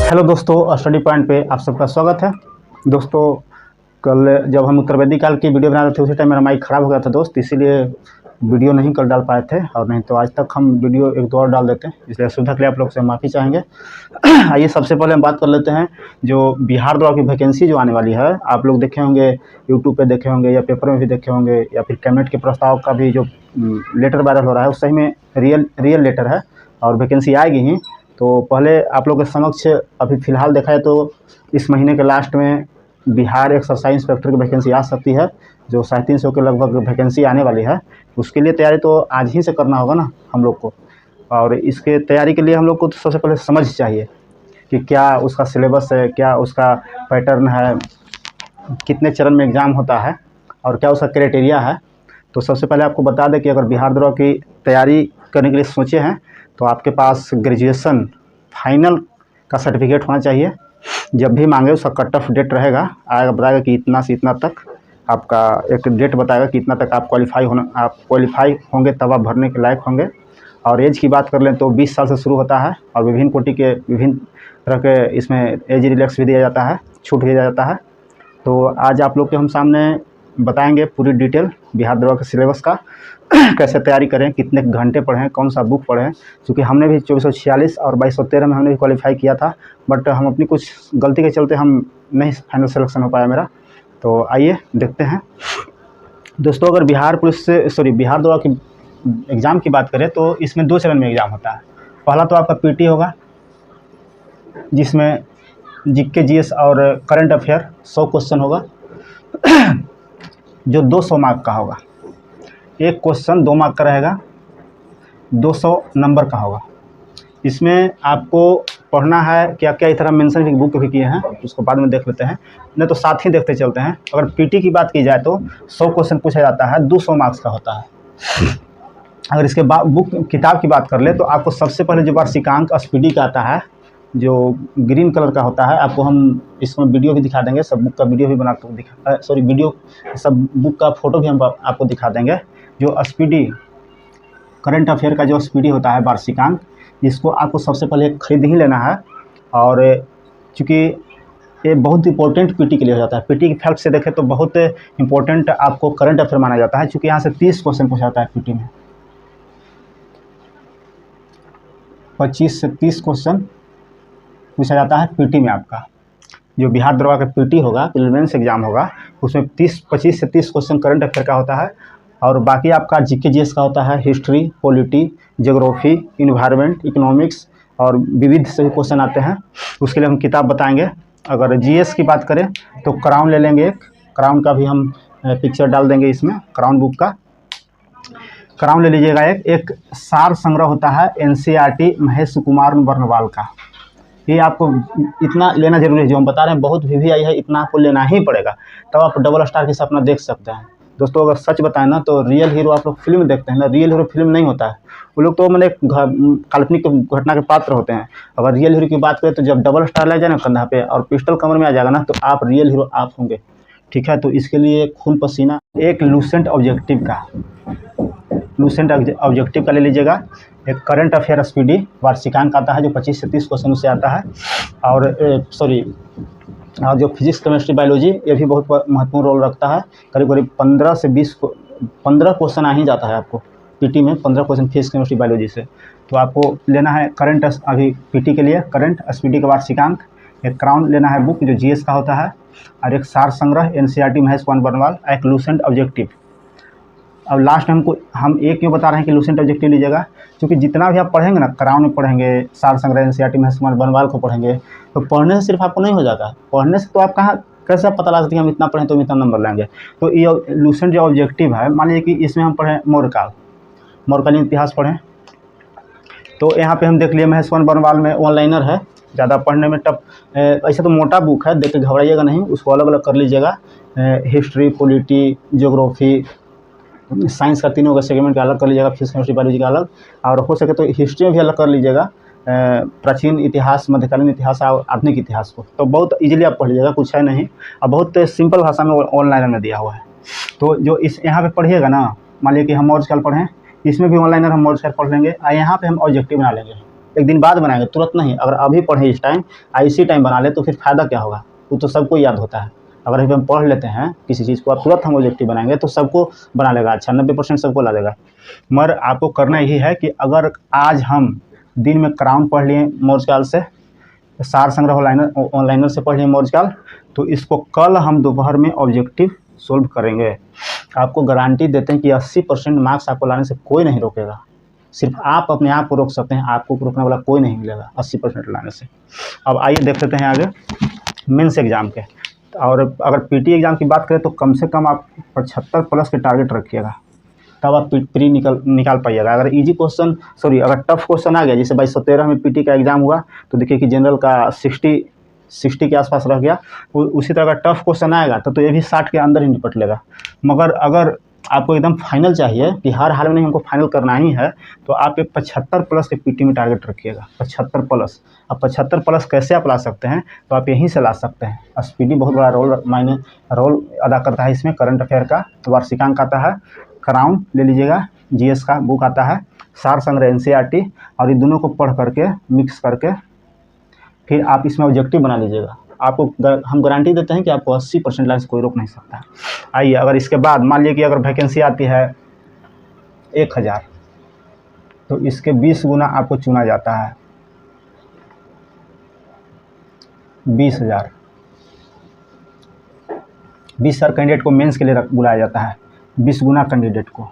Hello दोस्तों, study point पे आप सबका स्वागत है। दोस्तों, कल जब हम उत्तरवेदी काल की वीडियो बना रहे थे उसी टाइम मेरा माइक ख़राब हो गया था दोस्त, इसीलिए वीडियो नहीं कल डाल पाए थे। और नहीं तो आज तक हम वीडियो एक दो और डाल देते हैं, इसलिए असुविधा के लिए आप लोग से माफ़ी चाहेंगे। आइए सबसे पहले हम बात कर लेते हैं जो बिहार द्वारा की वैकेंसी जो आने वाली है। आप लोग देखे होंगे, यूट्यूब पे देखे होंगे या पेपर में भी देखे होंगे, या फिर कैबिनेट के प्रस्ताव का भी जो लेटर वायरल हो रहा है, उस सही में रियल लेटर है और वैकेंसी आएगी ही। तो पहले आप लोगों के समक्ष अभी फ़िलहाल देखा है तो इस महीने के लास्ट में बिहार एक्सरसाइज इंस्पेक्टर की वैकेंसी आ सकती है, जो 350 के लगभग वैकेंसी आने वाली है। उसके लिए तैयारी तो आज ही से करना होगा ना हम लोग को। और इसके तैयारी के लिए हम लोग को तो सबसे पहले समझ चाहिए कि क्या उसका सिलेबस है, क्या उसका पैटर्न है, कितने चरण में एग्ज़ाम होता है और क्या उसका क्राइटेरिया है। तो सबसे पहले आपको बता दें कि अगर बिहार द्वारा की तैयारी करने के लिए सोचे हैं तो आपके पास ग्रेजुएशन फाइनल का सर्टिफिकेट होना चाहिए। जब भी मांगे उसका कट ऑफ डेट रहेगा, आएगा बताएगा कि इतना से इतना तक आपका एक डेट बताएगा कि इतना तक आप क्वालिफाई होंगे तब आप भरने के लायक होंगे। और एज की बात कर लें तो 20 साल से शुरू होता है और विभिन्न कोटि के विभिन्न तरह के इसमें एज रिलैक्स भी दिया जाता है, छूट दिया जाता है। तो आज आप लोग के हम सामने बताएंगे पूरी डिटेल बिहार द्वारा के सिलेबस का कैसे तैयारी करें, कितने घंटे पढ़ें, कौन सा बुक पढ़ें। क्योंकि हमने भी 2446 और 2213 में हमने भी क्वालिफाई किया था, बट हम अपनी कुछ गलती के चलते हम नहीं फाइनल सिलेक्शन हो पाया मेरा। तो आइए देखते हैं दोस्तों। अगर बिहार द्वारा की एग्ज़ाम की बात करें तो इसमें 2 चरण में एग्ज़ाम होता है। पहला तो आपका पीटी होगा, जिसमें जीके जीएस और करंट अफेयर 100 क्वेश्चन होगा जो 200 मार्क का होगा। एक क्वेश्चन 2 मार्क का रहेगा, 200 नंबर का होगा। इसमें आपको पढ़ना है क्या क्या, इस तरह मेंशन भी बुक भी किए हैं, उसको बाद में देख लेते हैं, नहीं तो साथ ही देखते चलते हैं। अगर पीटी की बात की जाए तो 100 क्वेश्चन पूछा जाता है, 200 मार्क्स का होता है। अगर इसके बाद किताब की बात कर ले तो आपको सबसे पहले जो वार्षिकांक एसपीडी का आता है, जो ग्रीन कलर का होता है, आपको हम इसमें वीडियो भी दिखा देंगे, सब बुक का वीडियो भी बना कर सब बुक का फ़ोटो भी हम आपको दिखा देंगे। जो एसपीडी करंट अफेयर का जो एसपीडी होता है वार्षिकांक, इसको आपको सबसे पहले खरीद ही लेना है। और चूँकि ये बहुत इंपॉर्टेंट पीटी के लिए हो जाता है, पीटी के फैक्ट से देखें तो बहुत इंपॉर्टेंट आपको करंट अफेयर माना जाता है, चूँकि यहाँ से 30 क्वेश्चन पूछा जाता है पीटी में, 25 से 30 क्वेश्चन पूछा जाता है पीटी में। आपका जो बिहार द्वारा का पीटी होगा, प्रीलिम्स एग्जाम होगा, उसमें 25 से 30 क्वेश्चन करंट अफेयर का होता है। और बाकी आपका जीके जीएस का होता है, history, polity, geography, environment, economics और विविध से क्वेश्चन आते हैं। उसके लिए हम किताब बताएंगे। अगर जीएस की बात करें तो क्राउन ले लेंगे, एक क्राउन का भी हम पिक्चर डाल देंगे इसमें, क्राउन बुक का क्राउन ले लीजिएगा। एक सार संग्रह होता है एनसीईआरटी महेश कुमार बर्नवाल का, ये आपको इतना लेना जरूरी है। जो हम बता रहे हैं बहुत वीवीआई है, इतना आपको लेना ही पड़ेगा, तब आप डबल स्टार के सपना देख सकते हैं। दोस्तों, अगर सच बताएं ना तो रियल हीरो आप लोग फिल्म देखते हैं ना, रियल हीरो फिल्म नहीं होता है। वो लोग तो मैंने काल्पनिक घटना के पात्र होते हैं। अगर रियल हीरो की बात करें तो जब डबल स्टार ले जाए ना कंधा पे और पिस्टल कमर में आ जाएगा ना, तो आप रियल हीरो आप होंगे। ठीक है, तो इसके लिए खून पसीना एक लूसेंट ऑब्जेक्टिव का ले लीजिएगा। एक करंट अफेयर एसपीडी वार्षिकांक आता है जो 25 से 30 क्वेश्चन उससे आता है। और जो फिजिक्स, केमिस्ट्री, बायोलॉजी, ये भी बहुत महत्वपूर्ण रोल रखता है। करीब 15 से 15 क्वेश्चन आ ही जाता है आपको पीटी में, 15 क्वेश्चन फिजिक्स, केमिस्ट्री, बायोलॉजी से। तो आपको लेना है करंट, अभी पीटी के लिए करंट एसपीडी का वार्षिकांक, एक क्राउन लेना है बुक जो जीएस का होता है, और एक सार संग्रह एनसीईआरटी महेश कुमार बर्नवाल, एक लूसेंट ऑब्जेक्टिव। अब लास्ट में हम एक क्यों बता रहे हैं कि लूसेंट ऑब्जेक्टिव लीजिएगा, क्योंकि जितना भी आप पढ़ेंगे ना, क्राउन में पढ़ेंगे, सार संग्रह एनसीईआरटी महेश कुमार बर्नवाल को पढ़ेंगे, तो पढ़ने से सिर्फ आपको नहीं हो जाता। पढ़ने से तो आप कैसे पता लगा सकते हैं हम इतना पढ़ें तो इतना नंबर लेंगे। तो ये लूसेंट जो ऑब्जेक्टिव है, मान लीजिए कि इसमें हम पढ़ें मौर्यकालीन इतिहास पढ़ें, तो यहाँ पे हम देख लिए महेश कुमार बर्नवाल में वन लाइनर है, ज़्यादा पढ़ने में टफ, ऐसा तो मोटा बुक है, देख के घबराइएगा नहीं, उसको अलग अलग कर लीजिएगा। हिस्ट्री, पॉलिटी, ज्योग्राफी, साइंस का तीनों का सेगमेंट का अलग कर लीजिएगा, फिजिक्स, केमिस्ट्री, बायोलॉजी का अलग, और हो सके तो हिस्ट्री में भी अलग कर लीजिएगा, प्राचीन इतिहास, मध्यकालीन इतिहास और आधुनिक इतिहास को। तो बहुत इजीली आप पढ़ लीजिएगा, कुछ है नहीं, और बहुत सिंपल भाषा में ऑनलाइन में दिया हुआ है। तो जो इस यहाँ पे पढ़िएगा ना, मान लीजिए कि हम मौर्यकाल पढ़ें, इसमें भी ऑनलाइनर हम मौर्यकाल पढ़ लेंगे, और यहाँ पे हम ऑब्जेक्टिव बना लेंगे। एक दिन बाद बनाएंगे, तुरंत नहीं। अगर अभी पढ़े इस टाइम, इसी टाइम बना ले तो फिर फ़ायदा क्या होगा? वो तो सबको याद होता है। अगर अभी हम पढ़ लेते हैं किसी चीज़ को, अब तुरंत हम ऑब्जेक्टिव बनाएंगे तो सबको बना लेगा, अच्छा 90% सबको ला देगा। मगर आपको करना यही है कि अगर आज हम दिन में क्राउन पढ़ लिए मौर्यकाल से, सार संग्रह ऑनलाइनर से पढ़ लिए मौर्यकाल, तो इसको कल हम दोपहर में ऑब्जेक्टिव सोल्व करेंगे। आपको गारंटी देते हैं कि 80% मार्क्स आपको लाने से कोई नहीं रोकेगा। सिर्फ आप अपने आप को रोक सकते हैं, आपको रोकने वाला कोई नहीं मिलेगा 80% लाने से। अब आइए देख लेते हैं आगे मेंस एग्ज़ाम के। और अगर पीटी एग्ज़ाम की बात करें तो कम से कम आप 75 प्लस के टारगेट रखिएगा, तब आप प्री निकाल पाइएगा। अगर इजी क्वेश्चन अगर टफ क्वेश्चन आ गया, जैसे 2213 में पीटी का एग्ज़ाम हुआ तो देखिए कि जनरल का 60 के आसपास रह गया, उसी तरह का टफ क्वेश्चन आएगा तो ये भी 60 के अंदर ही निपट लेगा। मगर अगर आपको एकदम फाइनल चाहिए कि हर हाल में नहीं हमको फाइनल करना ही है, तो आप एक 75 प्लस के पीटी में टारगेट रखिएगा, 75 प्लस। अब 75 प्लस कैसे आप ला सकते हैं? तो आप यहीं से ला सकते हैं। एसपीडी बहुत बड़ा रोल अदा करता है इसमें। करंट अफेयर का वार्षिकांक आता है, क्राउन ले लीजिएगा, जीएस का बुक आता है, सार संग्रह एनसीईआरटी, और ये दोनों को पढ़ करके मिक्स करके फिर आप इसमें ऑब्जेक्टिव बना लीजिएगा। आपको हम गारंटी देते हैं कि आपको 80% लाइन से कोई रोक नहीं सकता है। आइए, अगर इसके बाद मान लीजिए कि अगर वैकेंसी आती है 1000, तो इसके 20 गुना आपको चुना जाता है, 20,000। 20,000 कैंडिडेट को मेंस के लिए बुलाया जाता है, 20 गुना कैंडिडेट को।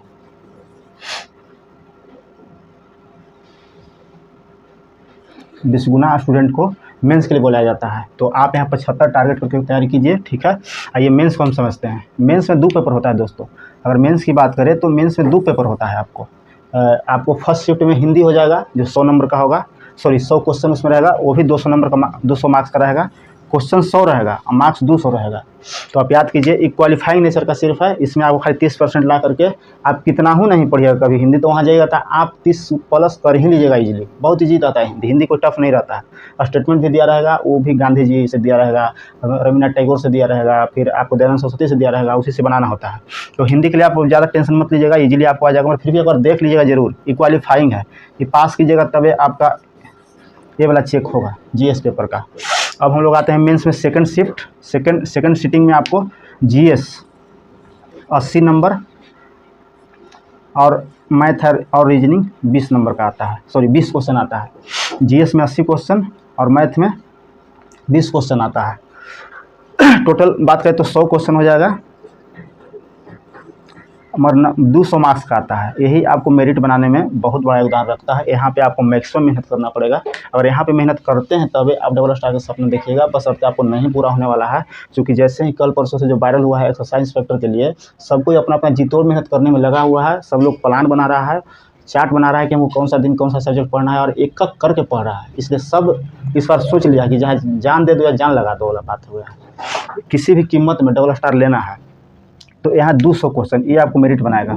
20 गुना स्टूडेंट को मेंस के लिए बुलाया जाता है। तो आप यहाँ 75 टारगेट करके तैयारी कीजिए, ठीक है। आइए मेंस को हम समझते हैं। मेंस में 2 पेपर होता है दोस्तों। अगर मेंस की बात करें तो मेंस में 2 पेपर होता है आपको फर्स्ट शिफ्ट में हिंदी हो जाएगा, जो 100 नंबर का होगा, 100 क्वेश्चन उसमें रहेगा, वो भी 200 नंबर का 200 मार्क्स का रहेगा। क्वेश्चन 100 रहेगा और मार्क्स 200 रहेगा। तो आप याद कीजिए, एक क्वालिफाइंग नेचर का सिर्फ है, इसमें आपको खाली 30% ला करके आप कितना ही नहीं पढ़िएगा कभी हिंदी, तो वहाँ जाइएगा तो आप 30 प्लस कर ही लीजिएगा इजीली। बहुत ईजी रहता है हिंदी कोई टफ नहीं रहता है। स्टेटमेंट भी दिया रहेगा, वो भी गांधी जी से दिया रहेगा, रविन्द्रनाथ टैगोर से दिया रहेगा, फिर आपको दयानंद सरस्वती से दिया रहेगा, उसी से बनाना होता है। तो हिंदी के लिए आप ज़्यादा टेंशन मत लीजिएगा, ईजिली आपको आ जाएगा। मगर फिर भी एक बार देख लीजिएगा जरूर, ये क्वालिफाइंग है, ये पास कीजिएगा तभी आपका ये वाला चेक होगा जीएस पेपर का। अब हम लोग आते हैं मेंस में सेकंड शिफ्ट। सेकंड सीटिंग में आपको जीएस 80 नंबर और मैथ और रीजनिंग 20 नंबर का आता है, 20 क्वेश्चन आता है। जीएस में 80 क्वेश्चन और मैथ में 20 क्वेश्चन आता है। टोटल बात करें तो 100 क्वेश्चन हो जाएगा, मगर 200 मार्क्स का आता है। यही आपको मेरिट बनाने में बहुत बड़ा योगदान रखता है। यहाँ पे आपको मैक्सिमम मेहनत करना पड़ेगा। अगर यहाँ पे मेहनत करते हैं तभी आप डबल स्टार के सपने देखिएगा, बस अब आपको नहीं पूरा होने वाला है। क्योंकि जैसे ही कल परसों से जो वायरल हुआ है एक्सरसाइज इंस्पेक्टर के लिए, सब कोई अपना अपना जीतोड़ मेहनत करने में लगा हुआ है। सब लोग प्लान बना रहा है, चार्ट बना रहा है कि हमको कौन सा दिन कौन सा सब्जेक्ट पढ़ना है, और एक एक करके पढ़ रहा है। इसलिए सब इस बार सोच लिया कि जहाँ जान दे दो या जान लगा दो वाला बात हो गया। किसी भी कीमत में डबल स्टार लेना है। तो यहाँ 200 क्वेश्चन ये आपको मेरिट बनाएगा।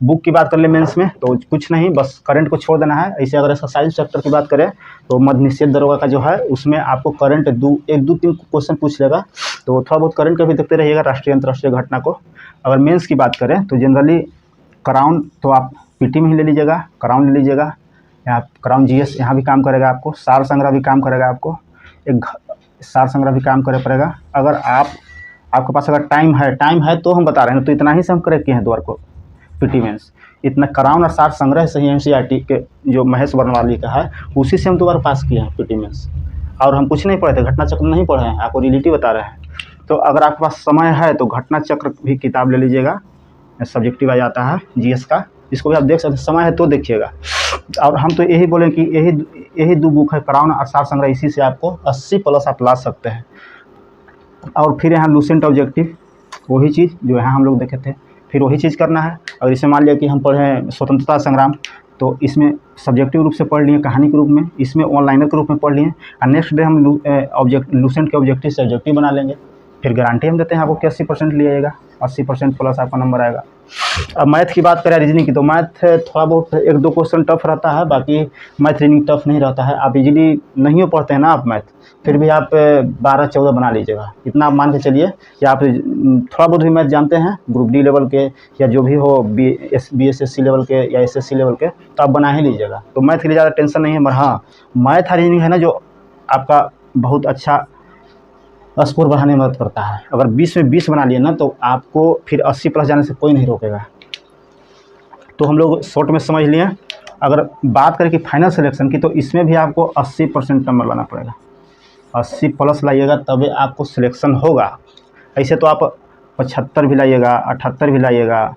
बुक की बात कर ले मेंस में तो कुछ नहीं, बस करंट को छोड़ देना है। ऐसे अगर एक्सरसाइज सेक्टर की बात करें तो मद्य निषेध दरोगा का जो है उसमें आपको करंट 1-2-3 क्वेश्चन पूछ लेगा, तो थोड़ा बहुत करंट का भी देखते रहिएगा, राष्ट्रीय अंतर्राष्ट्रीय घटना को। अगर मेंस की बात करें तो जनरली क्राउन तो आप पीटी में ही ले लीजिएगा, क्राउन ले लीजिएगा। यहाँ क्राउन जीएस यहाँ भी काम करेगा आपको, सार संग्रह भी काम करेगा आपको, एक सार संग्रह भी काम करे पड़ेगा। अगर आपके पास अगर टाइम है तो हम बता रहे हैं, तो इतना ही से हम करेक्ट किए हैं द्वार को पीटी मेंस। इतना क्राउन और सार संग्रह से ही एनसीईआरटी के जो महेश वर्णवाली का है उसी से हम दोबारा पास किए हैं पीटी मेंस। और हम कुछ नहीं पढ़े थे, घटना चक्र नहीं पढ़े हैं, आपको रियलिटी बता रहे हैं। तो अगर आपके पास समय है तो घटना चक्र भी किताब ले लीजिएगा, सब्जेक्टिव आ जाता है जीएस का, इसको भी आप देख सकते हैं, समय है तो देखिएगा। और हम तो यही बोलें कि यही 2 बुक है, क्राउन और सार संग्रह, इसी से आपको 80 प्लस आप ला सकते हैं। और फिर यहाँ लूसेंट ऑब्जेक्टिव, वही चीज़ जो यहाँ हम लोग देखे थे, फिर वही चीज़ करना है। और इसे मान लिया कि हम पढ़ें स्वतंत्रता संग्राम, तो इसमें सब्जेक्टिव रूप से पढ़ लिए, कहानी के रूप में, इसमें ऑनलाइनर के रूप में पढ़ लिए, और नेक्स्ट डे हम लूसेंट के ऑब्जेक्टिव से ऑब्जेक्टिव बना लेंगे। फिर गारंटी हम देते हैं आपको कि 80% ले आएगा, 80% प्लस आपका नंबर आएगा। अब मैथ की बात करें रीजनिंग की, तो मैथ थोड़ा बहुत 1-2 क्वेश्चन टफ रहता है, बाकी मैथ रीजनिंग टफ नहीं रहता है। आप इजीली नहीं हो पढ़ते हैं ना आप मैथ, फिर भी आप 12-14 बना लीजिएगा, इतना आप मान के चलिए कि आप थोड़ा बहुत भी मैथ जानते हैं ग्रुप डी लेवल के या जो भी हो BSSC लेवल के या SSC लेवल के, तो आप बना ही लीजिएगा। तो मैथ के लिए ज़्यादा टेंशन नहीं है, मगर हाँ मैथ और रीजनिंग है ना जो आपका बहुत अच्छा स्कोर बढ़ाने में मदद करता है। अगर 20 में 20 बना लिए ना तो आपको फिर 80 प्लस जाने से कोई नहीं रोकेगा। तो हम लोग शॉर्ट में समझ लिए। अगर बात करें कि फाइनल सिलेक्शन की, तो इसमें भी आपको 80% नंबर लाना पड़ेगा, 80 प्लस लाइएगा तभी आपको सिलेक्शन होगा। ऐसे तो आप 75 भी लाइएगा, 78 भी लाइएगा,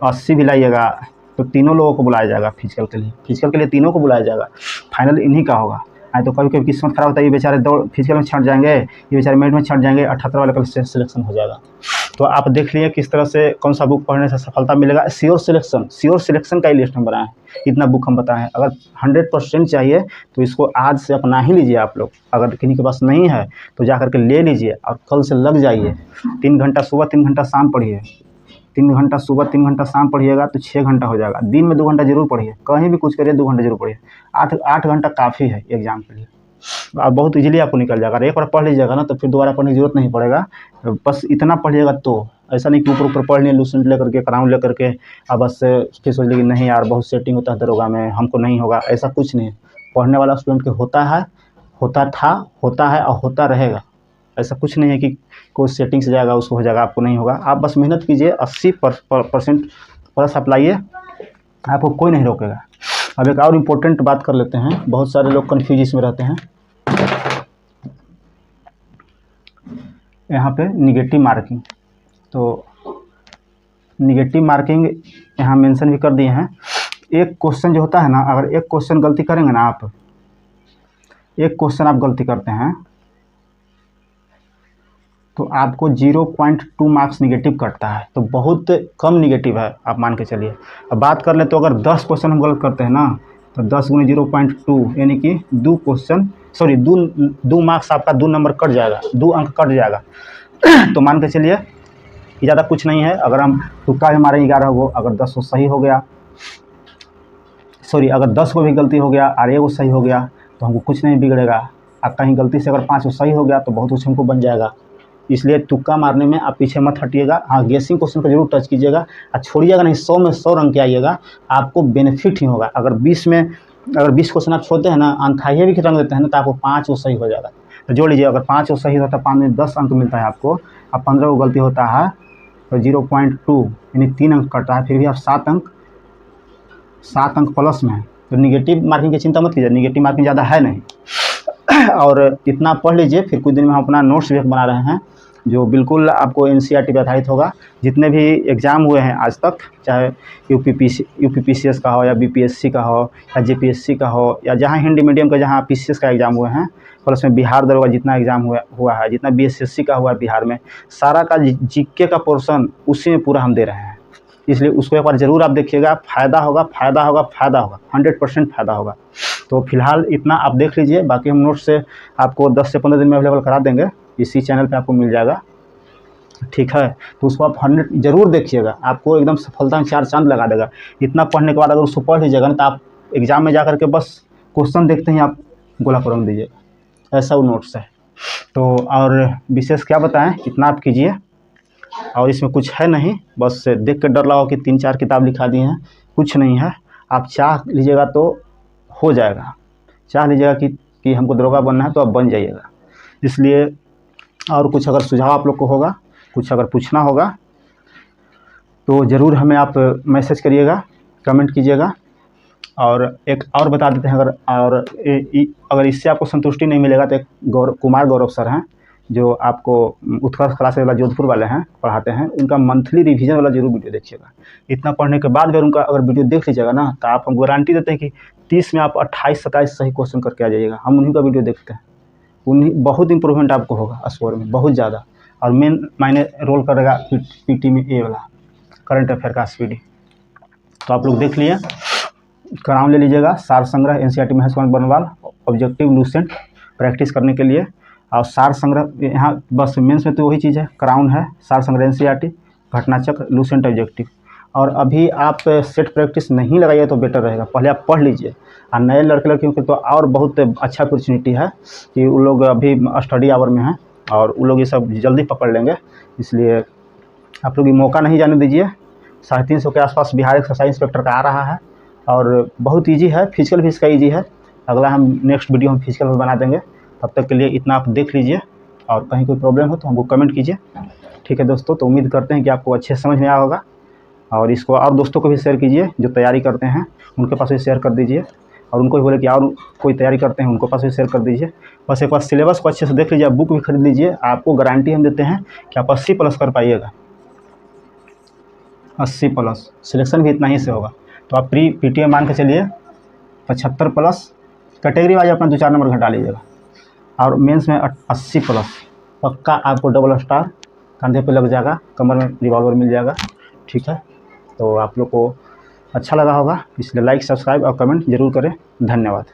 80 भी लाइएगा, तो तीनों लोगों को बुलाया जाएगा फिजिकल के लिए तीनों को बुलाया जाएगा। फाइनल इन्हीं का होगा। तो कभी कभी किस्मत खराब होता है, ये बेचारे दौड़ फिजिकल में छट जाएंगे, ये बेचारे मेरिट में छट जाएंगे, 78 वाले का सिलेक्शन हो जाएगा। तो आप देख लिए किस तरह से कौन सा बुक पढ़ने से सफलता मिलेगा। श्योर सिलेक्शन का ही लिस्ट हम बनाए हैं, इतना बुक हम बताए हैं। अगर 100% चाहिए तो इसको आज से अपना ही लीजिए आप लोग। अगर किसी के पास नहीं है तो जा करके ले लीजिए और कल से लग जाइए। 3 घंटा सुबह 3 घंटा शाम पढ़िए, 3 घंटा सुबह 3 घंटा शाम पढ़िएगा तो 6 घंटा हो जाएगा। दिन में 2 घंटा जरूर पढ़िए, कहीं भी कुछ करिए 2 घंटा जरूर पढ़िए। 8 घंटा काफ़ी है एग्जाम के लिए, आप बहुत इजीली आपको निकल जाएगा। एक बार पढ़ लीजिएगा ना तो फिर दोबारा पढ़ने की जरूरत नहीं पड़ेगा। बस इतना पढ़िएगा, तो ऐसा नहीं कि ऊपर पढ़ लिए लूसेंट लेकर के क्राउन लेकर के अब बस फिर सोच लीजिए नहीं यार बहुत सेटिंग होता है दरोगा में, हमको नहीं होगा। ऐसा कुछ नहीं है, पढ़ने वाला स्टूडेंट के होता है, होता है और होता रहेगा। ऐसा कुछ नहीं है कि कोई सेटिंग से जाएगा उसको हो जाएगा, आपको नहीं होगा। आप बस मेहनत कीजिए, 80% प्लस आप लाइए, आपको कोई नहीं रोकेगा। अब एक और इम्पोर्टेंट बात कर लेते हैं, बहुत सारे लोग कन्फ्यूज इसमें रहते हैं। यहाँ पे निगेटिव मार्किंग, तो निगेटिव मार्किंग यहाँ मेंशन भी कर दिए हैं। एक क्वेश्चन जो होता है ना, अगर एक क्वेश्चन गलती करेंगे ना आप, एक क्वेश्चन आप गलती करते हैं तो आपको 0.2 मार्क्स निगेटिव कटता है, तो बहुत कम निगेटिव है आप मान के चलिए। अब बात कर ले तो अगर 10 क्वेश्चन हम गलत करते हैं ना तो 10 × 0.2 यानी कि 2 मार्क्स आपका 2 नंबर कट जाएगा, 2 अंक कट जाएगा। तो मान के चलिए कि ज़्यादा कुछ नहीं है। अगर हम तुक्का भी मारे 11 को, अगर 10 को सही हो गया, अगर 10 को भी गलती हो गया और 1 को सही हो गया तो हमको कुछ नहीं बिगड़ेगा। अब कहीं गलती से अगर 5 को सही हो गया तो बहुत कुछ हमको बन जाएगा। इसलिए तुक्का मारने में आप पीछे मत हटिएगा। हाँ, गेसिंग क्वेश्चन को जरूर टच कीजिएगा और छोड़िएगा नहीं। 100 में 100 रंग के आइएगा, आपको बेनिफिट ही होगा। अगर 20 क्वेश्चन आप छोड़ते हैं ना, अनथाइए भी रंग देते हैं ना, तो आपको 5 को सही हो जाएगा। तो जोड़ लीजिए, अगर 5 को सही होता है 5 में 10 अंक मिलता है आपको, अब 15 को गलती होता है तो 0.2 यानी 3 अंक कटता है, फिर भी आप 7 अंक प्लस में। तो निगेटिव मार्किंग की चिंता मत कीजिए, निगेटिव मार्किंग ज़्यादा है नहीं। और इतना पढ़ लीजिए, फिर कुछ दिन में हम अपना नोट्स भी बना रहे हैं जो बिल्कुल आपको NCERT पे आधारित होगा। जितने भी एग्ज़ाम हुए हैं आज तक, चाहे UPPCS का हो या BPSC का हो या JPSC का हो या जहाँ हिंदी मीडियम का जहाँ PCS का एग्ज़ाम हुए हैं, प्लस में बिहार दरोगा जितना एग्ज़ाम हुआ है, जितना BSSC का हुआ है बिहार में, सारा का GK का पोर्शन उसी में पूरा हम दे रहे हैं। इसलिए उसको एक बार ज़रूर आप देखिएगा, फ़ायदा होगा, 100% फ़ायदा होगा। तो फिलहाल इतना आप देख लीजिए, बाकी हम नोट्स से आपको 10 से 15 दिन में अवेलेबल करा देंगे, इसी चैनल पे आपको मिल जाएगा, ठीक है। तो उसको आप 100 ज़रूर देखिएगा, आपको एकदम सफलता में 4 चांद लगा देगा। इतना पढ़ने के बाद अगर उसको पढ़ लीजिएगा ना तो आप एग्ज़ाम में जा करके बस क्वेश्चन देखते ही आप गोला पर रंग दीजिएगा, ऐसा वो नोट्स है। तो और विशेष क्या बताएं, इतना आप कीजिए। और इसमें कुछ है नहीं, बस देख कर डर लगा कि 3-4 किताब लिखा दी हैं, कुछ नहीं है। आप चाह लीजिएगा तो हो जाएगा, चाह लीजिएगा कि हमको दरोगा बनना है तो आप बन जाइएगा। इसलिए और कुछ अगर सुझाव आप लोग को होगा, कुछ अगर पूछना होगा तो ज़रूर हमें आप मैसेज करिएगा, कमेंट कीजिएगा। और एक और बता देते हैं, अगर इससे आपको संतुष्टि नहीं मिलेगा तो एक कुमार गौरव सर हैं जो आपको उत्कर्ष क्लास वाला जोधपुर वाले हैं, पढ़ाते हैं। उनका मंथली रिवीजन वाला जरूर वीडियो देखिएगा। इतना पढ़ने के बाद भी उनका अगर वीडियो देख लीजिएगा ना तो आप हम गारंटी देते हैं कि 30 में आप 28-27 सही क्वेश्चन करके आ जाइएगा। हम उन्हीं का वीडियो देखते हैं, उन्हीं बहुत इंप्रूवमेंट आपको होगा स्कोर में, बहुत ज़्यादा। और मेन मायने रोल करेगा PT में ए वाला करंट अफेयर का SPD। तो आप लोग देख लिए, क्राउन ले लीजिएगा, सार संग्रह NCERT में है बनवाल, ऑब्जेक्टिव लूसेंट प्रैक्टिस करने के लिए। और सार संग्रह यहाँ बस मेंस में तो वही चीज़ है, क्राउन है, सार संग्रह NCERT, घटनाचक्र, लूसेंट ऑब्जेक्टिव। और अभी आप सेट प्रैक्टिस नहीं लगाइए तो बेटर रहेगा, पहले आप पढ़ लीजिए। और नए लड़के लड़कियों के तो और बहुत अच्छा अपॉर्चुनिटी है कि वो लोग अभी स्टडी आवर में हैं और वो लोग ये सब जल्दी पकड़ लेंगे। इसलिए आप लोग ये मौका नहीं जाने दीजिए। 350 के आसपास बिहार एक्सरसाइज इंस्पेक्टर का आ रहा है और बहुत ईजी है, फिजिकल भी इसका ईजी है। अगला हम नेक्स्ट वीडियो हम फिजिकल में बना देंगे। तब तक के लिए इतना आप देख लीजिए और कहीं कोई प्रॉब्लम हो तो हमको कमेंट कीजिए। ठीक है दोस्तों, तो उम्मीद करते हैं कि आपको अच्छे से समझ में आया होगा और इसको और दोस्तों को भी शेयर कीजिए जो तैयारी करते हैं, उनके पास भी शेयर कर दीजिए। और उनको भी बोले कि और कोई तैयारी करते हैं उनको पास भी शेयर कर दीजिए। बस एक बार सिलेबस को अच्छे से देख लीजिए, बुक भी खरीद लीजिए। आपको गारंटी हम देते हैं कि आप 80+ कर पाइएगा, 80+। सिलेक्शन भी इतना ही से होगा। तो आप प्री PTM मान के चलिए 75+। कैटेगरी वाइज अपना 2-4 नंबर घटा लीजिएगा। और मेंस में 80+ पक्का आपको डबल स्टार कंधे पे लग जाएगा, कमर में रिवॉल्वर मिल जाएगा। ठीक है, तो आप लोग को अच्छा लगा होगा, इसलिए लाइक, सब्सक्राइब और कमेंट जरूर करें। धन्यवाद।